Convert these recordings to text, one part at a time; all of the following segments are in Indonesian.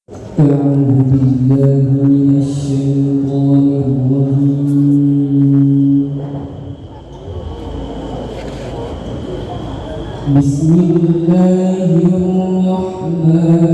أعوذ بالله من الشيطان الرجيم. بسم الله الرحمن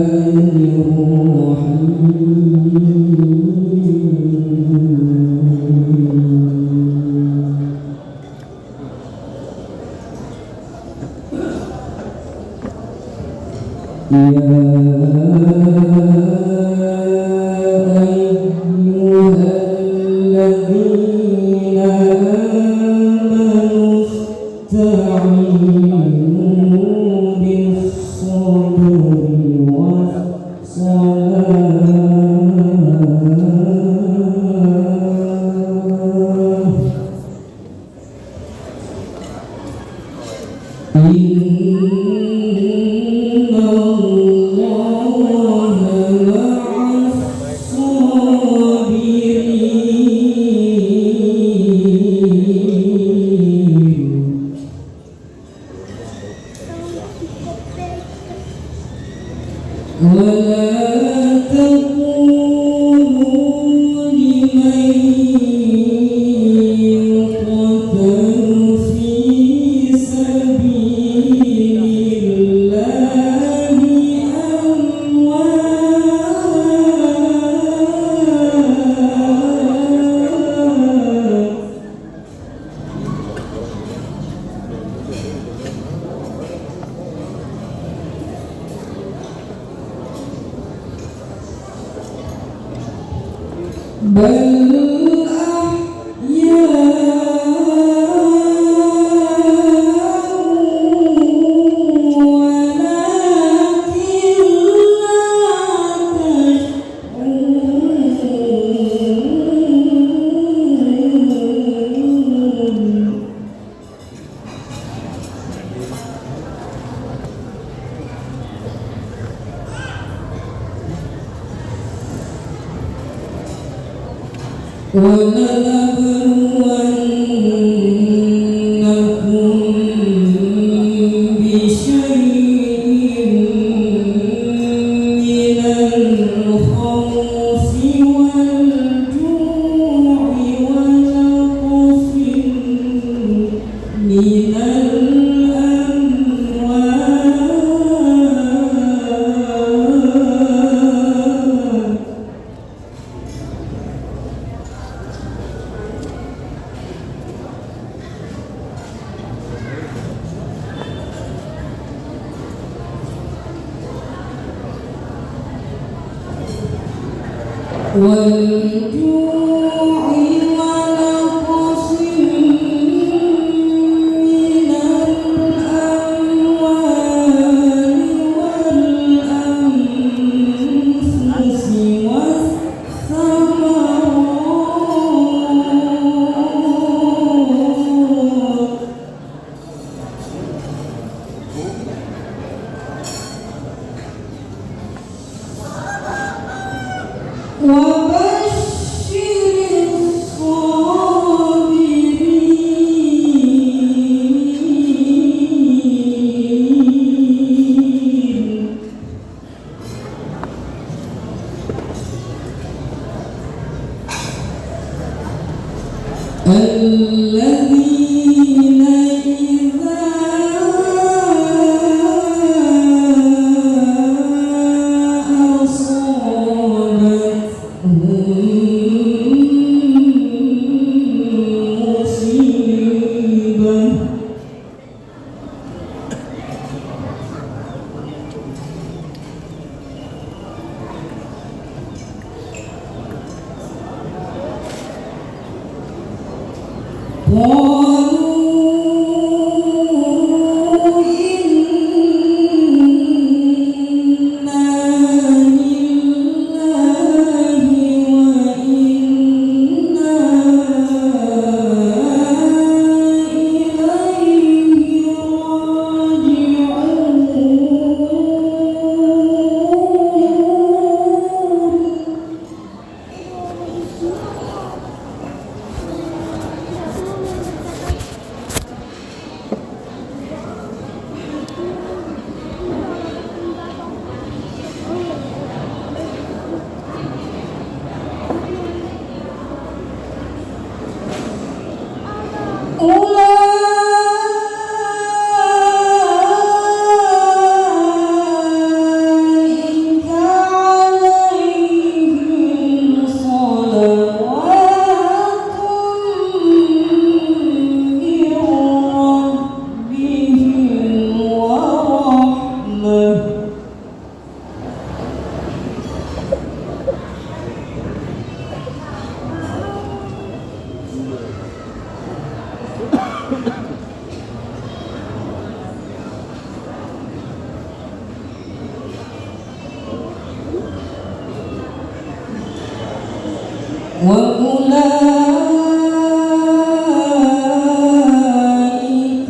وأولئك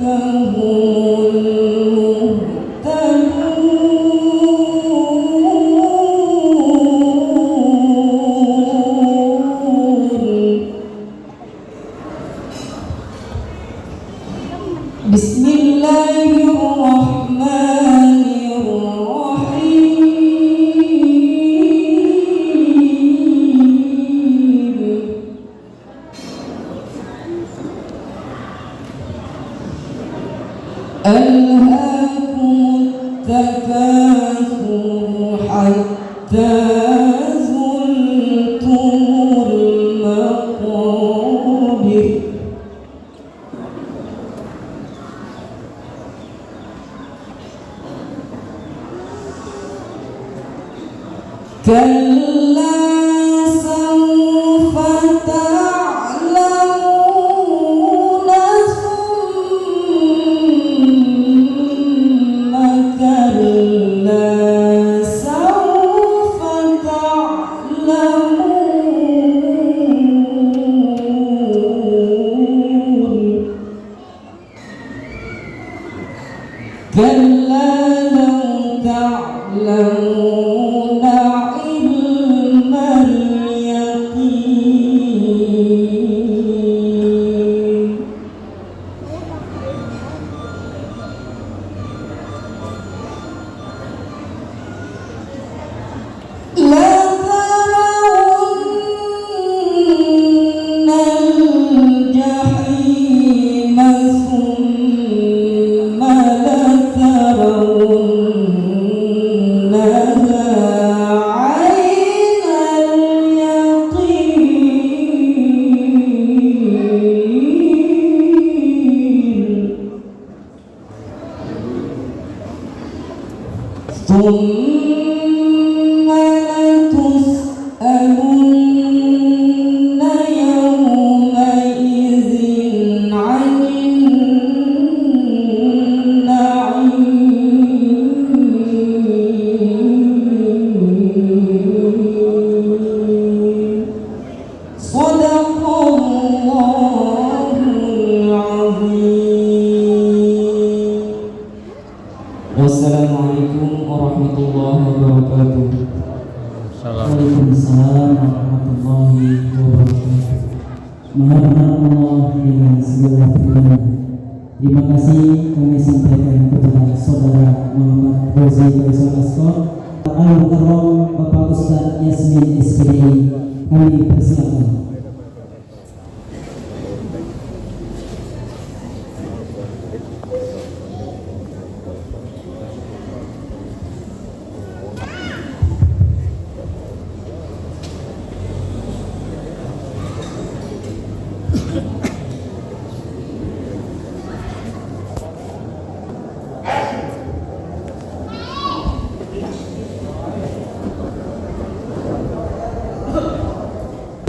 هم المهتدون. بسم الله الرحمن الرحيم. ألهاكم التكاثر حتى زرتم المقابر. كلا سوف تعلمون ثم كلا سوف تعلمون. كلا لو تعلمون علم اليقين لترون الجحيم ثم لترونها عين اليقين ثم لتسألن يومئذ عن النعيم. صدق الله العظيم. Wassalamualaikum warahmatullahi wabarakatuh. Waalaikumsalam warahmatullahi wabarakatuh. Maha Allah dengan segala firman. Terima kasih kami sampaikan kepada saudara Muhammad Rozi Baisonasko, Al-Mukarram Bapak Ustaz Yasmin SPDI. Kami persilakan.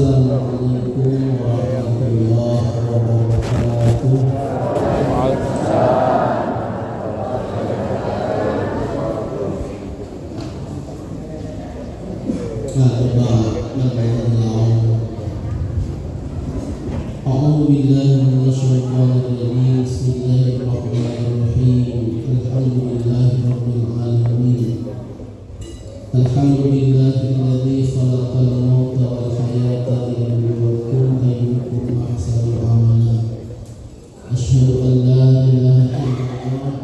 Assalamualaikum warahmatullahi wabarakatuh. A'udzu billahi minasyaitonir rajim. Bismillahirrahmanirrahim. Alhamdulillahirabbil alamin. Alhamdulillahilladzi khalaqal mauta wal hayata liyabluwakum ayyukum ahsanu amala. Asyhadu an la ilaha illallah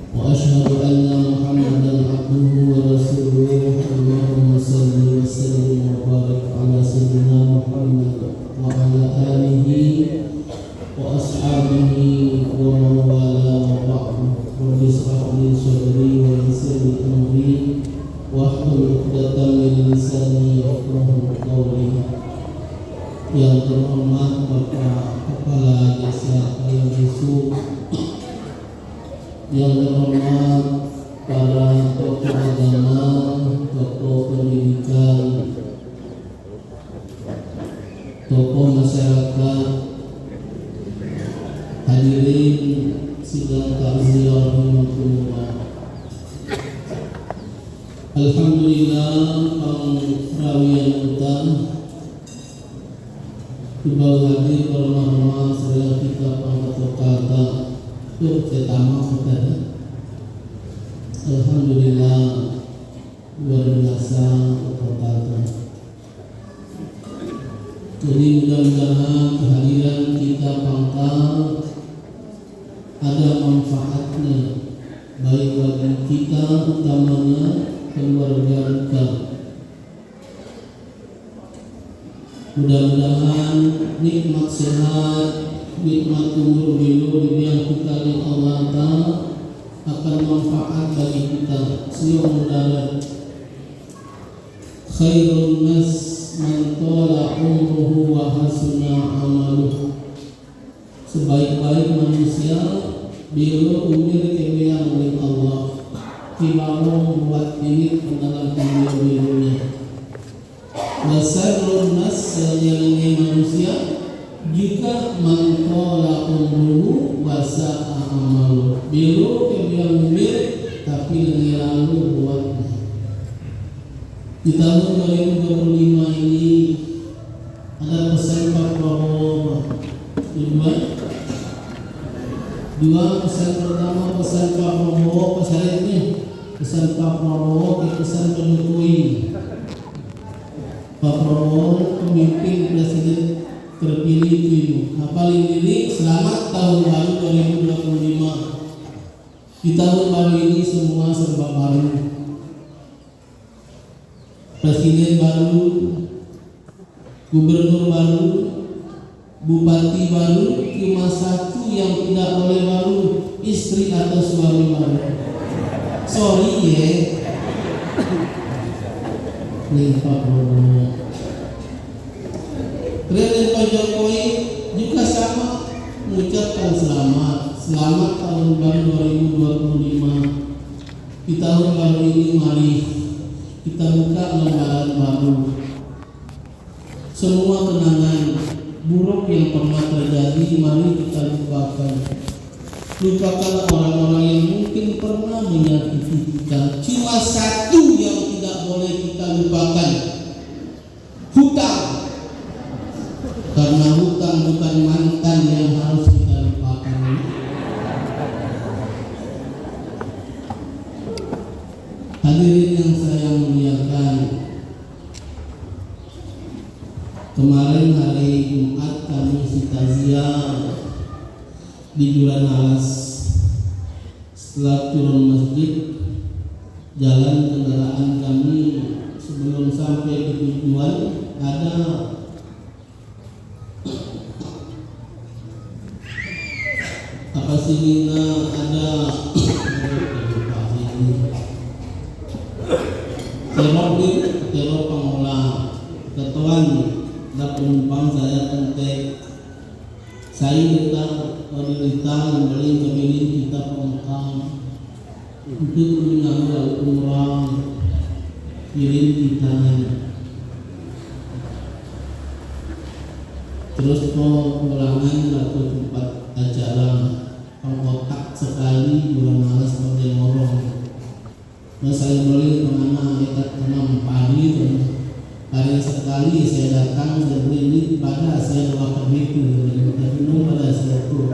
wa asyhadu anna Muhammadan abduhu wa rasuluhu. Allahumma shalli wa sallim wa barik ala sayyidina Muhammad wa ala alihi wa ashabihi wa man wala wa ba'du. Rabbi ishrah li sadri wa yassir li amri wahlul 'uqdatam min lisani yafqahu qawli. Yang terhormat Bapak Kepala Desa Kalimusu, yang terhormat para tokoh agama, tokoh pendidikan, tokoh masyarakat, hadirin sidang takziah rahimakumullah. Alhamdulillah pangrawuyan utang Ibal hadir bermahma seraya kita pangkatokata yuk cetama kita. Alhamdulillah luar biasa kotata. Jadi mudah-mudahan kehadiran kita pangkal ada manfaatnya baik bagi kita utamanya keluarga kita. Mudah-mudahan nikmat sehat, nikmat umur hidup yang kita oleh Allah Ta'ala akan manfaat bagi kita. Siang mudarat khairun nas man tala umruhu wa hasuna amaluh. Sebaik-baik manusia bila umur kemuliaan oleh Allah timbang buat diri dalam umur-umurnya. Wasarun nas senyelengnya manusia juga mantola umruhu wasa'a amalu. Bila kemuliaan umur tapi lebih lalu buatnya. Di tahun 2025 ini ada pesan Pak Prabowo dua pesan. Pertama pesan Pak Prabowo pesan Pak Prabowo pesan pendukui Pak Prabowo pemimpin presiden terpilih itu paling ini selamat tahun baru 2025. Di tahun baru ini semua serba baru, presiden baru, gubernur baru, bupati baru, cuma satu yang tidak boleh baru, istri atau suami baru. Sorry ya. Nih Pak Prabowo. Presiden Pak Jokowi juga sama mengucapkan selamat tahun baru 2025. Di tahun baru ini mari kita buka lembaran baru. Semua kenangan buruk yang pernah terjadi mari kita lupakan. Lupakanlah orang-orang yang mungkin pernah menyakiti kita. Cuma satu yang tidak boleh kita lupakan, hutang. Karena hutang bukan mantan yang harus kita lupakan. Hadirin yang saya muliakan, kemarin hari Jumat kami takziah di Duran Alas. Setelah turun masjid, jalan kendaraan kami sebelum sampai ke tujuan ada apa sih ada teror pengolah ketuan dan penumpang saya kontak saya kita membeli kembali kita pengkam untuk menyambut umrah kirim kita. Terus pulangan atau tempat acara pengkotak sekali bulan malas pada ngorong. Nah, saya beli kemana ikat enam pagi hari sekali saya datang saya beli ini pada saya doakan itu tapi belum pada saya tuh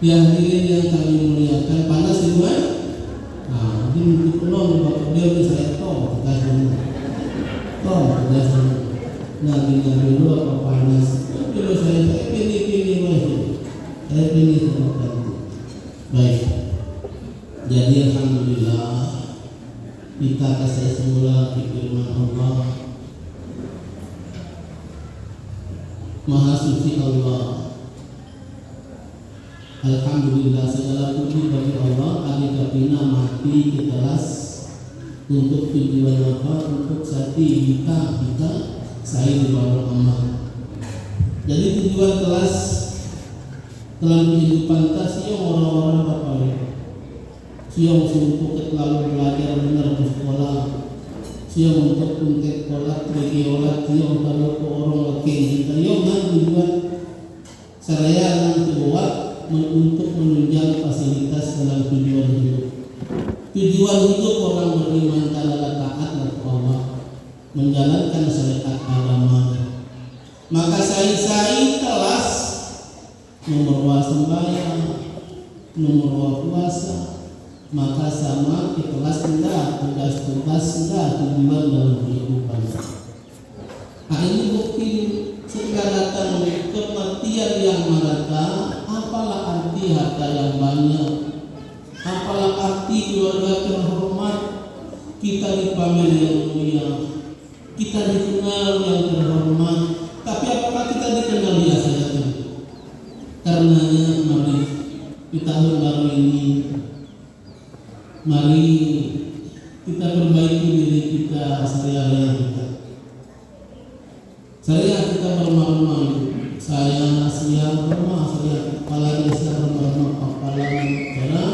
ya hadirin yang kami muliakan panas di luar. Nah ini untuk penolong bapak beliau saya toh nabi dulu apa panas dulu saya pilih masih saya pilih sama. Baik, jadi alhamdulillah kita kasih semula firman Allah. Maha suci Allah. Alhamdulillah segala puji bagi Allah. Adikapina mati kelas untuk tujuan apa? Untuk sati kita saya di bawah amal. Jadi tujuan kelas dalam kehidupan kita siang orang-orang apa ya? Siang untuk lalu belajar benar di sekolah. Siang untuk kolak regiolat, siang kalau ke orang laki kita yang tujuan seraya nanti buat untuk menunjang fasilitas dalam tujuan hidup. Tujuan hidup orang beriman adalah taat kepada Allah, menjalankan syariat agama. Maka saya kelas nomor sembahyang, nomor puasa, maka sama ikhlas enggak, tugas-tugas enggak tujuan dalam kehidupan. Nah ini bukti sehingga datang kematian yang merata. Apalah arti harta yang banyak, apalah arti keluarga terhormat, kita dipanggil yang mulia, kita dikenal yang terhormat, tapi apakah kita dikenal biasa saja? Karenanya mari di tahun baru ini, mari kita perbaiki diri kita sehari-hari kita. Saya kita bermalam-malam, saya siang rumah, saya kepala desa bermalam kepala negara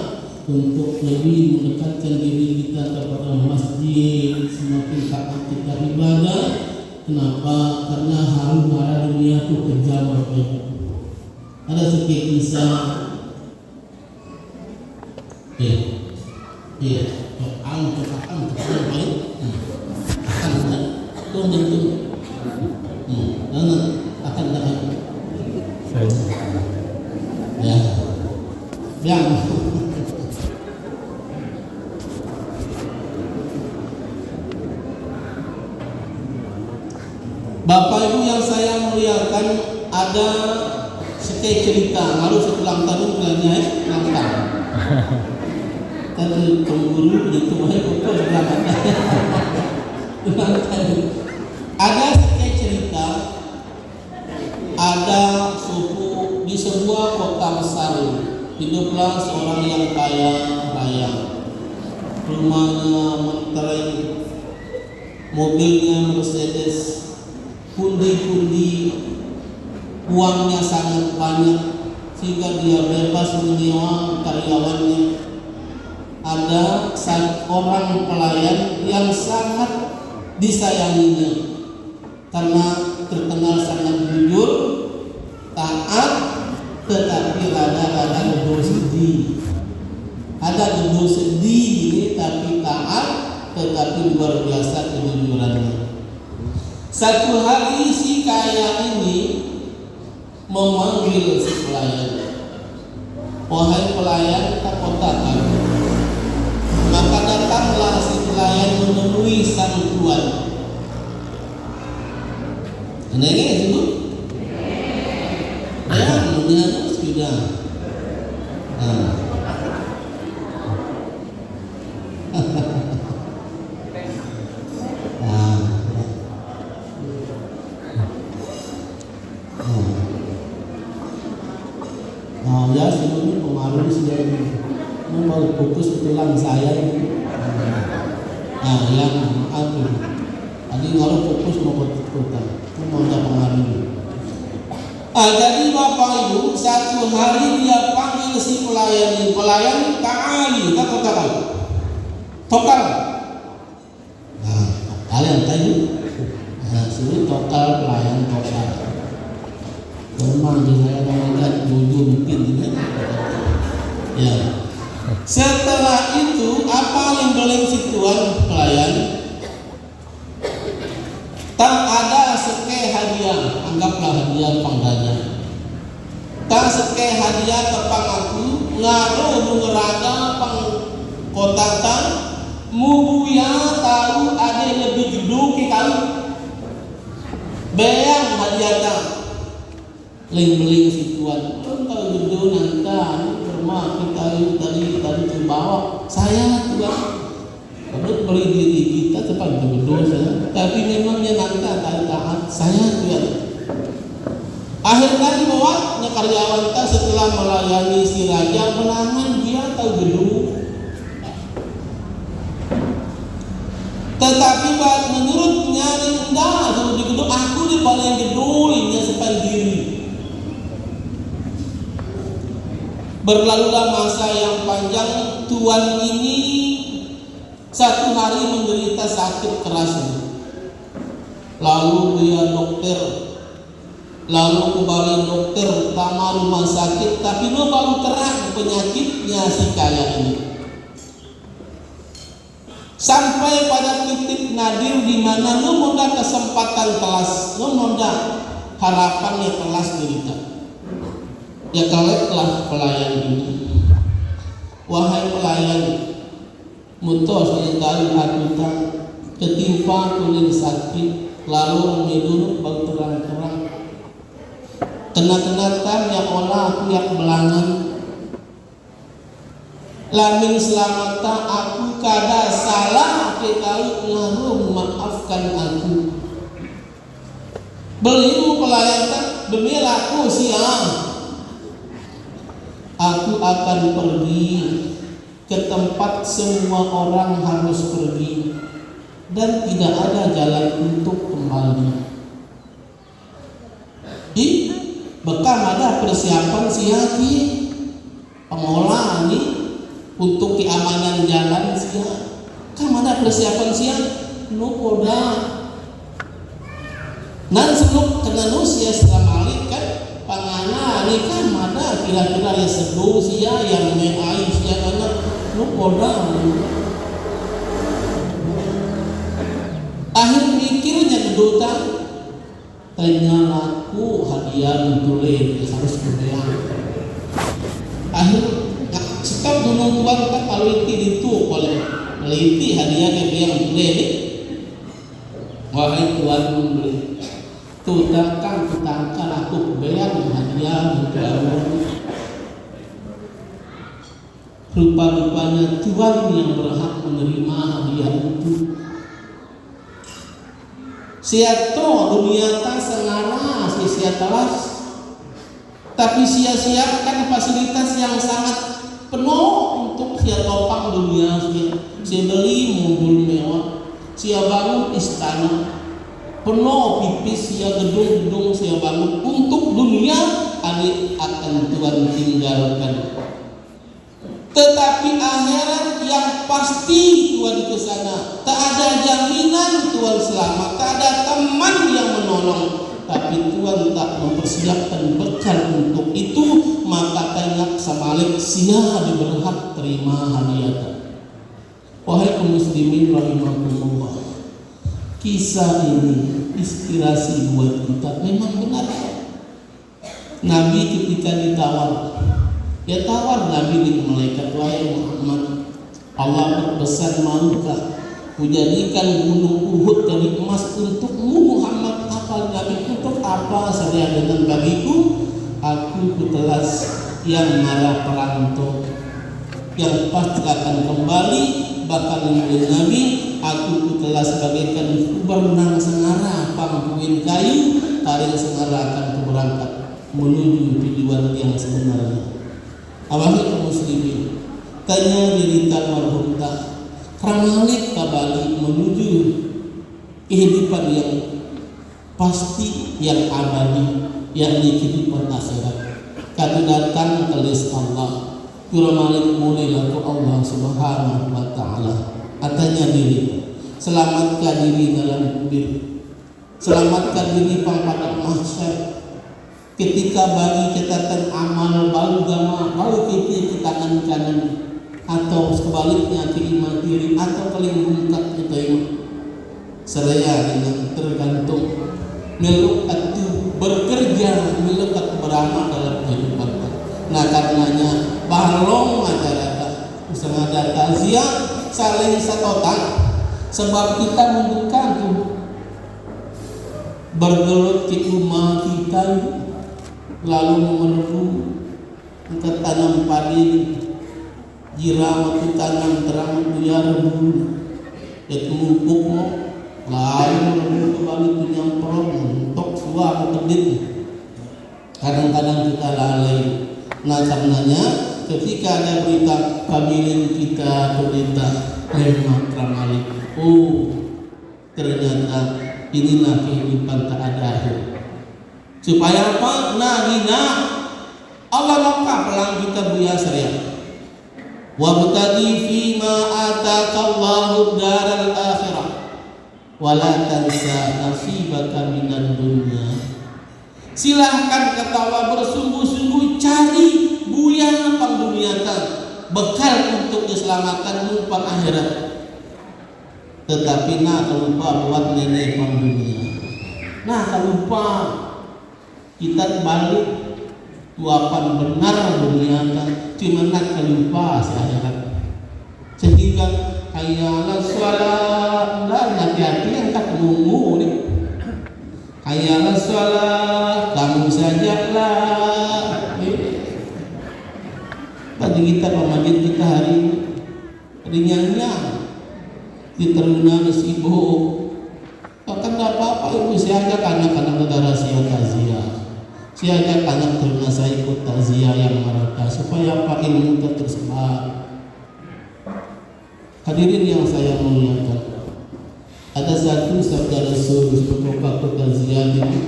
untuk lebih mendekatkan diri kita kepada masjid, semakin taat kita ibadah. Kenapa? Karena harum-hara dunia itu kejam Bapak. Ada sedikit kisah. Bapak Ibu yang saya muliakan, ada sedikit cerita. Lalu setelah tahun bulannya langkah. Kan pemburu itu pokok berangkat. Ada sedikit cerita. Ada suku di sebuah kota besar. Hiduplah seorang yang kaya raya. Rumahnya mentereng, mobilnya Mercedes, pundi-pundi, uangnya sangat banyak sehingga dia bebas menyewa karyawannya. Ada seorang pelayan yang sangat disayanginya karena terkenal sangat jujur, taat, tetapi rada-rada gedor sedih. Ada gedor sedih ini tapi taat, tetapi luar biasa kejujurannya. Satu hari si kaya ini memanggil si pelayan. Wahai pelayan, tak kotakan. Maka datanglah si pelayan menemui sang tuan. Ini itu? Ya, kemudian sudah. Ya sebelumnya pengaruh sudah mau putus tulang saya ini. Yang aduh, tadi kalau fokus mau putus-putus, mau ada pengaruh. Jadi Bapak Ibu, satu hari dia panggil si pelayan ini, pelayan ta'ali, tak katakan, tokal. Kalian tadi, suruh tokal pelayan tokal. Memang saya melihat jujur mungkin ini. Ya. Setelah itu apa yang boleh si tuan pelayan? Tak ada seke hadiah, anggaplah hadiah pangganya. Tak seke hadiah tepang aku, ngaruh mengeraga pangkotatan, mubuya tahu ada lebih gedung ke kali. Bayang hadiah tak. Ling-ling si tuan, kalau gedung nanti rumah kita tadi terbawa. Saya tuan. Untuk beri diri kita tepat berdosa, tapi memangnya nanti akan taat. Saya tuan. Akhirnya dibawa karyawan kita setelah melayani si raja menangan dia tahu gedung. Tetapi menurutnya enggak, kalau di gedung aku di paling gedulnya sepandiri. Berlalulah masa yang panjang, tuan ini satu hari menderita sakit keras. Lalu dia dokter, lalu kembali dokter utama rumah sakit, tapi lo baru terang penyakitnya si kaya ini. Sampai pada titik nadir di mana lo monda kesempatan telas, lo monda harapannya telas derita. Ya kaleklah pelayan ini. Wahai pelayan, mutos sekali aku ketimpa kulit sakit, lalu medunuk bau terang-terang. Kena-kenatan yang olah aku yang belangan. Lamin selamata aku kada salah kekali lalu maafkan aku. Beliau pelayan demi laku siang. Aku akan pergi ke tempat semua orang harus pergi dan tidak ada jalan untuk kembali. Bekam ada persiapan siaki pengolah ini untuk keamanan jalan siang. Kam ada persiapan siang nukoda. Nan seluk kena nusia setelah malik kan pangana ini kan ada kira-kira ya seduh sia yang meai sia anak nukoda. Akhir mikirnya kedutaan ternyata aku hadiah nutulen harus berbayar. Akhir sekap gunung kuat tak paliti itu oleh meliti hadiah ke yang boleh. Wahai Tuhan beli tutangkan aku berbayar hadiah untuk Allah. Rupa-rupanya Tuhan yang berhak menerima hadiah itu. Siato dunia tak senara sia talas, tapi sia-siakan fasilitas yang sangat penuh untuk sia topang dunia sia beli mobil mewah, sia bangun istana penuh pipis sia gedung-gedung sia bangun untuk dunia adik akan Tuhan tinggalkan. Tetapi akhirat yang pasti Tuhan kesana, tak ada jaminan Tuhan selamat, tak ada teman yang menolong, tapi Tuhan tak mempersiapkan bekal untuk itu, maka tengok samalik sia diberhak terima hadiah. Wahai kaum muslimin rahimakumullah, kisah ini inspirasi buat kita. Memang benar Nabi ketika ditawar, ya tawar Nabi dengan malaikat, wahai Muhammad, Allah berpesan maukah kujadikan gunung Uhud dari emas untukmu Muhammad? Apa Nabi untuk apa? Saya dengan bagiku, aku kutelas yang marah perantau yang pasti akan kembali, bahkan oleh Nabi aku kutelas bagaikan benang sengara pangkuin kayu, tarik sengara akan berangkat menuju tujuan yang sebenarnya. Awalnya kaum muslimin tanya diri marhum tak ramalik kembali menuju kehidupan yang pasti, yang abadi, yakni kehidupan akhirat. Kata datang kelis Allah kuramalik mulai laku Allah subhanahu wa ta'ala. Atanya diri selamatkan diri dalam kubur, selamatkan diri pada mahsyar. Ketika bagi catatan amal baru gama baru kita tangan kanan, atau sebaliknya kelima kiri, atau paling bungkat kita ini seraya dengan tergantung melekat bekerja melekat beramal dalam kehidupan. Nah karenanya balong masyarakat usaha ada takziah saling satotan, sebab kita membuka bergelut di rumah kita lalu memenuhi kita tanam padi jirama tu tanam terang biar dulu itu mupuk lalu kembali tu nyamprong untuk suara kedit. Kadang-kadang kita lalai. Nah karenanya ketika ada berita kabilin kita berita ramalik, ternyata inilah kehidupan tak ada akhir. Supaya apa? Nah Allah maka pelang kita biasa ya. Wabtaghi fima ataqallahu daral akhirah wa la tansa nasibaka minad dunya. Silahkan kata Allah bersungguh-sungguh cari buya pang dunia bekal untuk keselamatan pang akhirat. Tetapi nak lupa buat nenek pang dunia. Nah lupa kita balik tuapan benar dunia cuma nak lupa si akhirat. Sehingga hayal sholat dan hati-hati angkat mungu nih. Hayal sholat kamu sajalah. Tadi kita pemajin kita hari rinyangnya diteruna sibuk. Bahkan tidak apa-apa ibu saya ajak anak-anak negara takziah. Saya ajak anak teruna saya ikut takziah yang mereka supaya apa ilmu tersebar. Hadirin yang saya muliakan, ada satu sabda Rasul untuk takziah ini.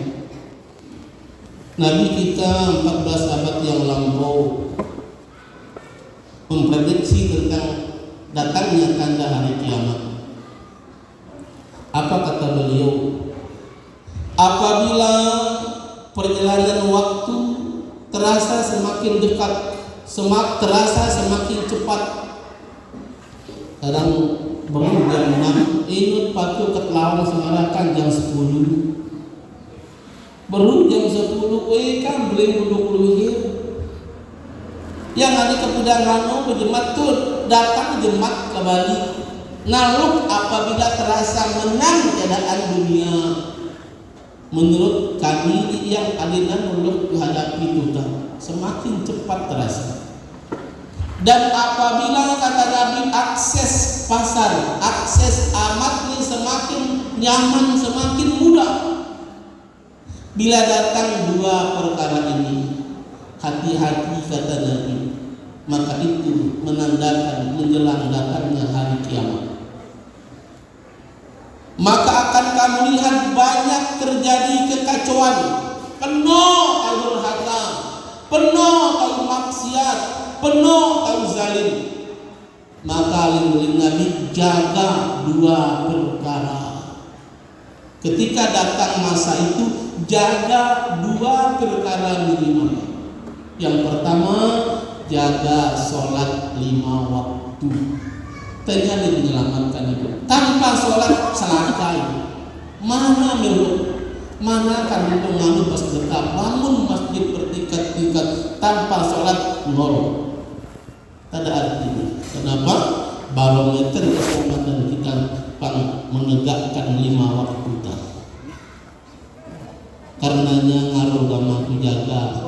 Nabi kita 14 abad yang lampau memprediksi tentang datangnya tanda hari kiamat. Apa kata beliau? Apabila perjalanan waktu terasa semakin dekat, terasa semakin cepat. Kadang bangun jam 6, inut patu ket lawang semarakan jam 10. Baru jam 10, kan beli duduk hir. Yang ada kepudangan berjemaat tuh datang jemaat ke Bali. Naluk apabila terasa menang keadaan dunia. Menurut kami yang alinan muluk dihadapi Tuhan semakin cepat terasa. Dan apabila kata Nabi akses pasar, akses amat ini semakin nyaman, semakin mudah. Bila datang dua perkara ini, hati-hati kata Nabi, maka itu menandakan menjelang datangnya hari kiamat. Maka akan kamu lihat banyak terjadi kekacauan, penuh tahu harta, penuh tahu maksiat, penuh tahu zalim. Maka alim Nabi jaga dua perkara. Ketika datang masa itu jaga dua perkara minimal. Yang pertama jaga sholat 5 waktu. Ternyata menyelamatkan itu. Tanpa sholat selaka itu. Mana meluk, mana kan menganut pas dekat bangun masjid bertingkat-tingkat tanpa sholat nol. Tak ada artinya. Kenapa? Barometer keselamatan kita menegakkan 5 waktu. Karenanya ngaruh gama tu jaga.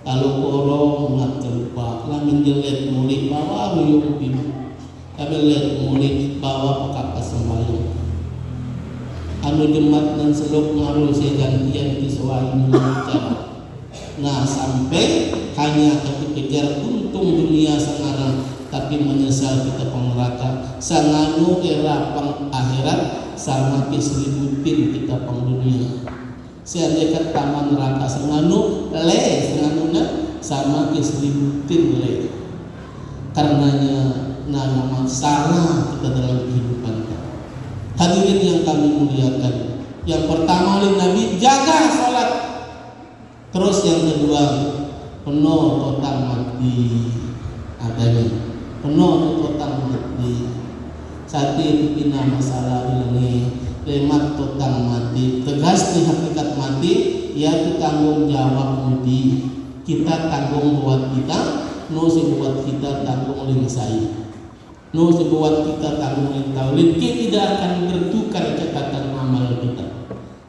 Kalau korong nggak terlupa, lamin jelet mulik bawa ruyung biru. Kami lihat mulik bawa pekak sembahyang. Anu jemaat dan seluk ngaruh saya gantian disuai mengucap. Nah sampai hanya kejar untung dunia sekarang, tapi menyesal kita pengeraka. Sanganu era pang akhirat sama kisributin kita pang dunia. Saya dekat taman neraka sanganu senganuna sama kisributin le. Karenanya nama salah kita dalam kehidupan. Hadirin yang kami muliakan, yang pertama oleh Nabi jaga sholat. Terus yang kedua penuh total mati adanya, penuh total mati. Saat itu pina masalah ini lemat total mati. Tegas di hakikat mati, yaitu tanggung jawab mudi. Kita tanggung buat kita, no buat kita tanggung oleh saya. No buat kita tanggung oleh taulid. Kita tidak akan bertukar catatan amal kita.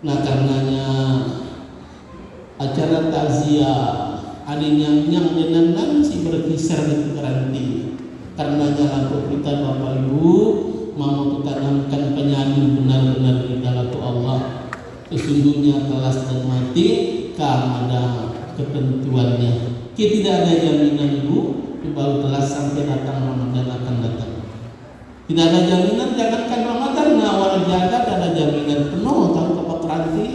Nah karenanya acara takziah adin yang dengan si berkisar di keranti. Karenanya laku kita Bapak Ibu mau tanamkan penyadu benar-benar di dalam Allah. Sesungguhnya kelas dan mati ada ketentuannya. Kita tidak ada jaminan Ibu baru kelas sampai datang Ramadan akan datang. Tidak ada jaminan jangankan Ramadan awal jaga tidak ada jaminan penuh tahu ke keranti.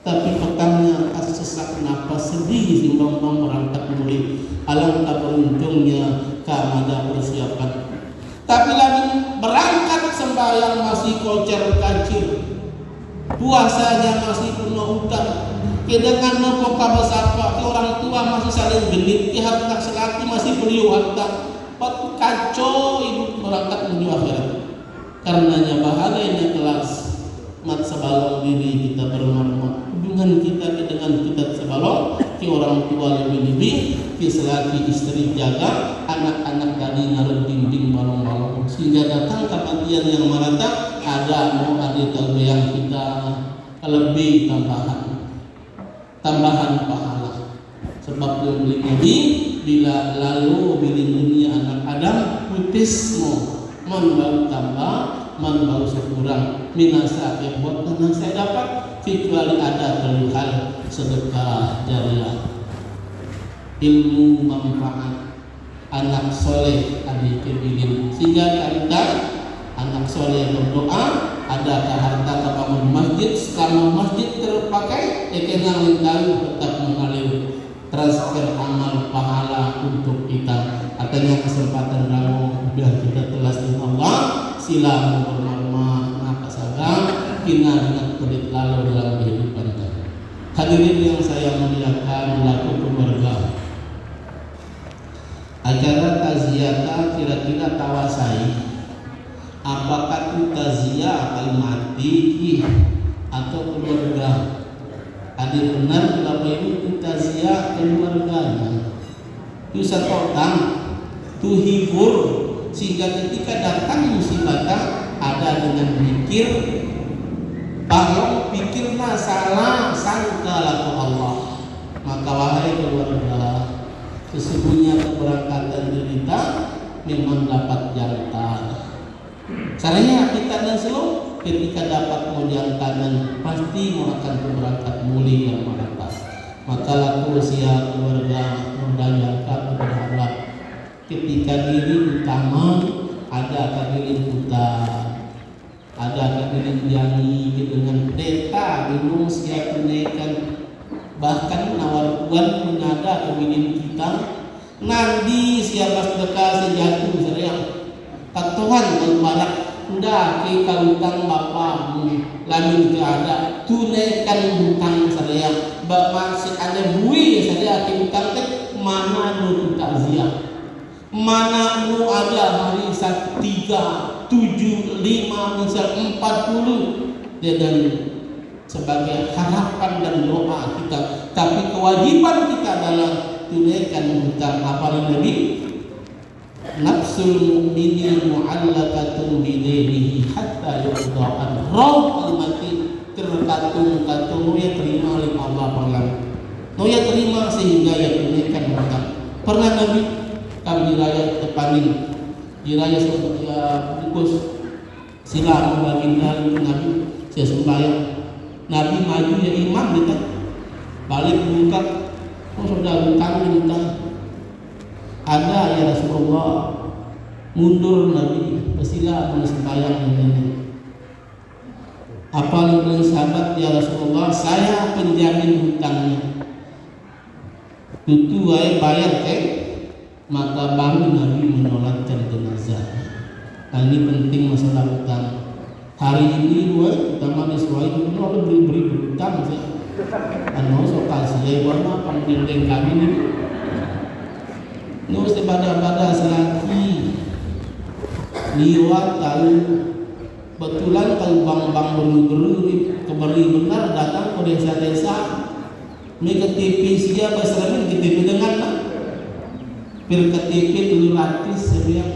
Tapi petangnya sesak napas sedih simbang-bang berangkat murid. Alangkah beruntungnya ada persiapan. Tapi lagi berangkat sembahyang masih kocar kacir, puasanya masih penuh utang. Kedengan nopo kabasapa ke orang tua masih saling genit, ke harta selaki masih beliau harta. Pat kacau ibu berangkat menuju akhirat. Karenanya bahayanya kelas mat sebalong diri kita bermanfaat. Hubungan kita dengan kita sebalong, ke orang tua lebih-lebih, ke selaki istri jaga, anak-anak tadi naruh dinding balong-balong sehingga datang kematian yang merata. Ada mau ada yang kita lebih tambahan pahala. Sebab yang Nabi bila lalu dilindungi anak Adam putismu man baru tambah man baru sekurang minasa yang buat karena saya dapat kecuali ada hal sedekah jariah, ilmu manfaat, anak soleh adik kebilin sehingga kita anak soleh berdoa ada harta kebangun masjid selama masjid terpakai kenang lingkari tetap mengalir transfer amal pahala untuk kita. Katanya kesempatan kamu biar kita telah Allah sila bermakna apa saja kina dengan pelit lalu dalam kehidupan kita. Hadirin yang saya muliakan, laku keluarga, acara taziah kira-kira tawasai apakah itu taziah al-mati atau keluarga. Ada benar berapa ini taziah keluarganya itu setotan itu hibur sehingga ketika datang musibah ada dengan pikir kalau pikirnya salah sangka laku Allah. Maka wahai keluarga, sesungguhnya keberangkatan derita memang dapat jantan. Caranya kita dan selalu ketika dapat modal kanan pasti mau akan berangkat muli yang merata. Maka laku usia keluarga mendayangkan berharap ketika diri utama ada kadirin buta, ada kadirin jani dengan deta bingung siap menaikkan bahkan nawar tuan menada kebinin kita nanti siapa sedekah sejatuh saya Tuhan berbarak udah ke hutang bapakmu lamin ada tunaikan hutang saya masih ada bui saya ke hutang mana nu takziah mana nu ada hari 3, 7, 5 misal 40 dan sebagai harapan dan doa kita tapi kewajiban kita adalah tunaikan hutang apa Nabi nafsul mu'minin mu'allakatun bidainihi hatta yuqda'an roh al-mati terkatung-katung ya terima oleh Allah Ta'ala ya terima sehingga ya tunaikan hutang. Pernah Nabi kami di raya Tepanin di raya Bukus sila baginda Nabi saya sembahyang Nabi maju ya imam kita balik buka sudah hutang ada ya Rasulullah mundur Nabi bersila sembahyang ini apa yang bilang sahabat ya Rasulullah saya penjamin hutangnya tutu bayar maka baru Nabi menyolatkan jenazah. Ini penting masalah hutang. Hari ini utama disuai itu ada beri hutang sih so kasih warna pandang kami ini nus ibadah selagi liwat tahu betulan kalau bang beru keberi benar datang ke desa-desa mereka TV sia basramin ke TV dengan pir ke TV telur ratus sebiak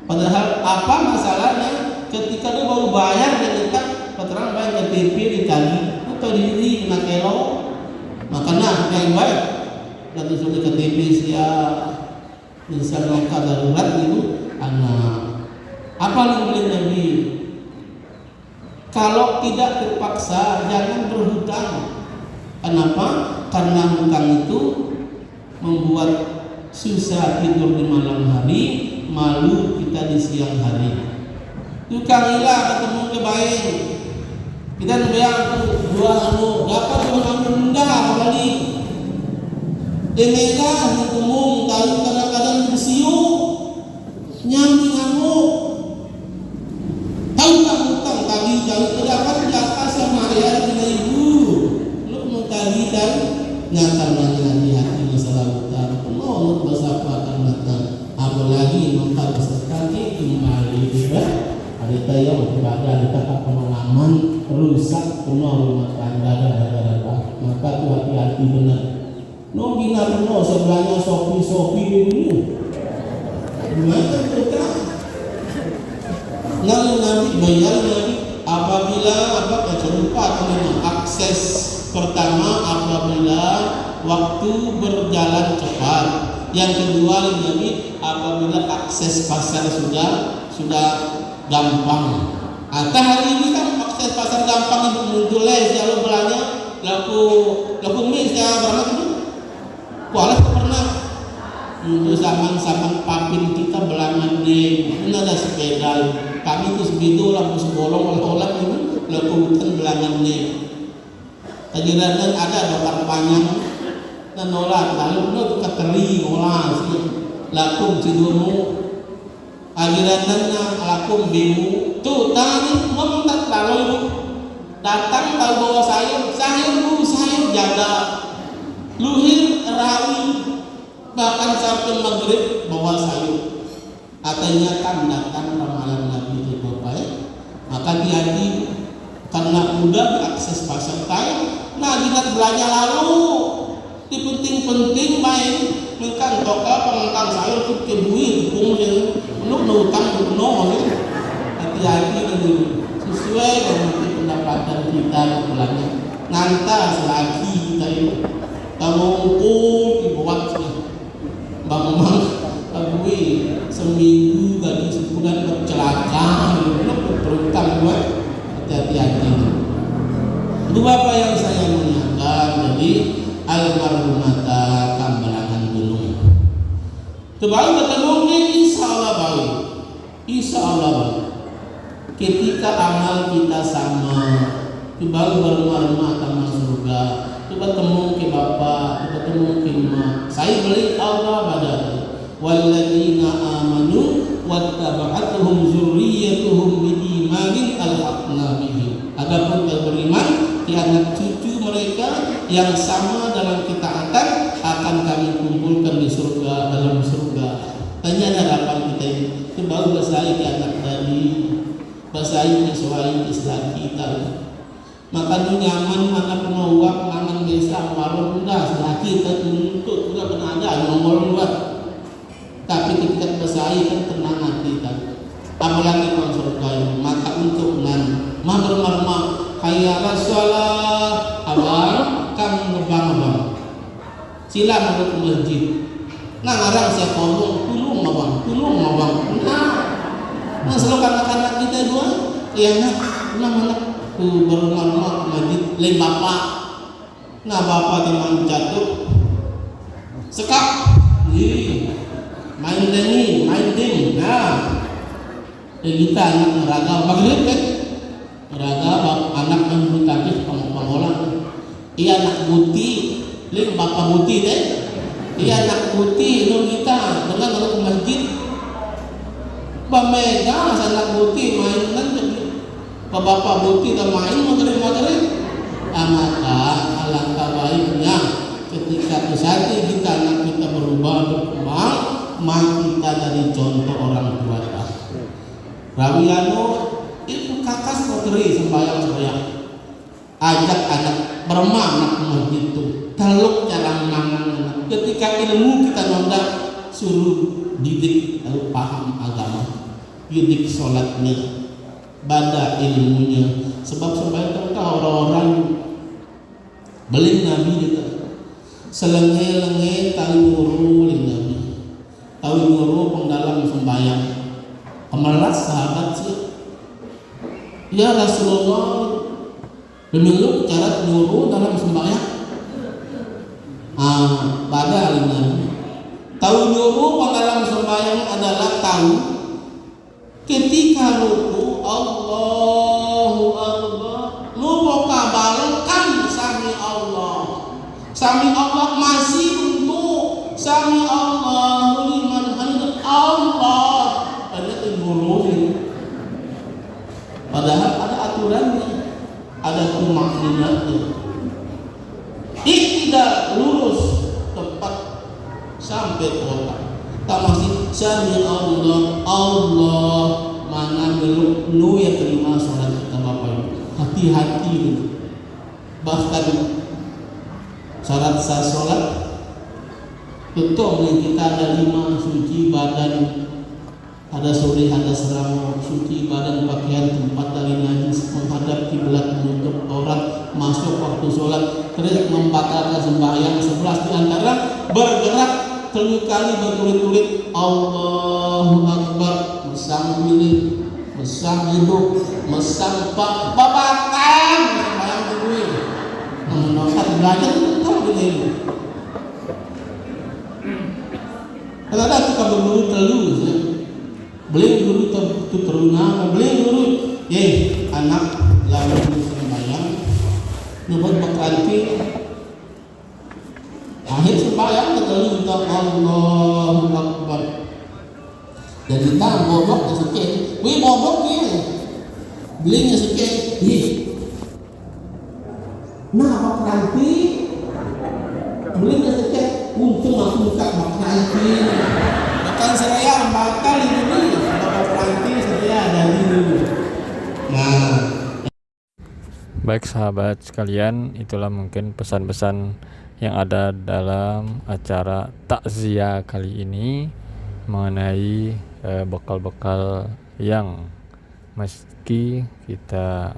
padahal apa masalahnya ketika dia baru bayar dia tetap peterang bayar ke TV ditagi atau diri kena kelo makanya yang baik dan sudah ke TV sia misalnya darurat itu anak apa yang boleh Nabi kalau tidak terpaksa jangan berhutang. Kenapa? Karena hutang itu membuat susah tidur di malam hari, malu kita di siang hari. Tukang hilang ketemu kebaik kita bayang dua dapat dua rendah kali demega hukumum tahu kadang-kadang bersiu nyambi ngamuk tahu tak hutang tadi jauh terdapat di atas sama ayah dengan ibu lu mau tadi hal sekali kembali juga ada yang ibadah ada pengalaman rusak penuh rumah tangga dan maka tuh hati-hati benar. No bina penuh sebelahnya sopi dulu. Gimana kita? Lalu Nabi bayar Nabi apabila kecelupa akses pertama apabila waktu berjalan cepat. Yang kedua Nabi apabila akses pasar sudah gampang. Atau hari ini kan akses pasar gampang itu muncul selalu belanja laku mie saya berapa itu? Kualah pernah untuk zaman papin kita belangan di ini ada sepeda kami itu segitu lah sebolong olah ini laku hutan belangan di tajiran ada dokter panjang dan nolak lalu itu kateri olah sih laku cidumu ajaran laku bimu tuh tadi ngomong tak lalu datang kalau bawa sayur jaga luhir rawi bahkan sampai maghrib bawa sayur katanya kan datang ramalan Nabi itu Bapak maka hati-hati karena mudah diakses pasar tayo nah kita belanja lalu di penting main mengkan toka pengangkang sayur itu kebui tepung yang belum nutang penuh hati-hati dulu sesuai dengan pendapatan kita belanja nanta selagi kita itu kamu dibuat bang kebui seminggu gaji sebulan bercelaka belum berutang buat hati-hati itu Bapak yang saya muliakan. Jadi almarhumata kambalangan gunung kembali ketemu insya Allah ketika amal kita sama kembali berumah-rumah taman surga coba temu ke bapak coba temu ke emak saya beli Allah pada walladzina amanu wattaba'atuhum zurriyyatuhum biimanin alhaqna bihim adapun beriman di anak cucu mereka yang sama dalam ketaatan akan kami kumpulkan di surga dalam surga. Tanya harapan kita ini baru bersaing di anak tadi bersaing sesuai Islam kita. Maka itu nyaman mana penawak mangan desa warung mudah selagi kita tuntut juga pernah ada nomor luar. Tapi ketika bersaing kan tenang hati kita. Apalagi orang surga ini maka untuk marmar hayya rasulullah abang kan ngebang sila masuk masjid nah ngarang saya ngomong tulung abang nah selalu anak-anak kita dua iya nak anak berumah masjid lain bapak nah bapak teman jatuh sekap main ding nah kita anak neraga maghrib kan raga anak menghutaki pengolah iya anak buti link bapak buti deh iya anak buti lu kita dengan anak masjid pemega anak buti mainan bapak buti dan main maghrib maka alangkah baiknya ketika kesati kita anak kita berubah berkembang maka kita dari contoh orang tua Rawiano itu kakas putri sembahyang ajak anak berma anak masjid itu teluk cara mangan ketika ilmu kita nonton suruh didik lalu paham agama didik sholatnya baca ilmunya sebab sembahyang kita orang-orang beli Nabi itu selenge-lenge tahu guru beli Nabi tahu guru pengdalam sembahyang kemelas sahabat sih ya Rasulullah menurut cara guru dalam sembahyang pada alimnya tahu guru dalam sembahyang adalah tahu ketika ruku Allahu Akbar lupa kabarkan sami Allah masih untuk sami Allah liman hamid Allah ada guru padahal ada aturannya ada tumakninatnya tidak lurus tepat sampai otak tak masih sami Allah Allah mana belum nu yang terima salat kita Bapak Ibu. Hati-hati gitu. Bahkan syarat sah salat betul kita ada 5 suci badan, ada sore, ada serama, suci badan, pakaian, tempat dari najis, menghadap kiblat, menutup aurat, masuk waktu sholat, terus membatalkan sembahyang. 11 di antara bergerak 3 kali bertulit-tulit Allahu Akbar, mesang milik, mesang hidup, mesang babatan, sembahyang kedua. Menonton belajar itu tahu gitu. Kadang-kadang kita berburu terus ya. Beli dulu itu teruna, beli dulu, anak lalu sembahyang, nubuat berkanti, akhir sembahyang kita minta Allahu Akbar, dan kita bobok ya sikit, bobok ya, belinya sikit, nah berkanti, belinya sikit, untung aku buka berkanti. Bahkan saya bakal ini bapak peranti saya dari dulu. Nah, baik sahabat sekalian, itulah mungkin pesan-pesan yang ada dalam acara takziah kali ini mengenai bekal-bekal yang meski kita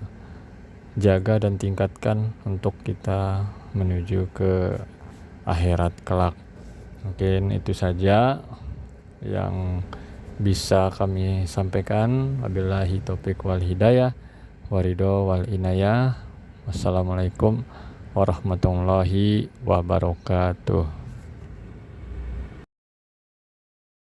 jaga dan tingkatkan untuk kita menuju ke akhirat kelak. Mungkin itu saja yang bisa kami sampaikan. Wabillahi taufik wal hidayah, waridho wal inayah. Wassalamualaikum warahmatullahi wabarakatuh.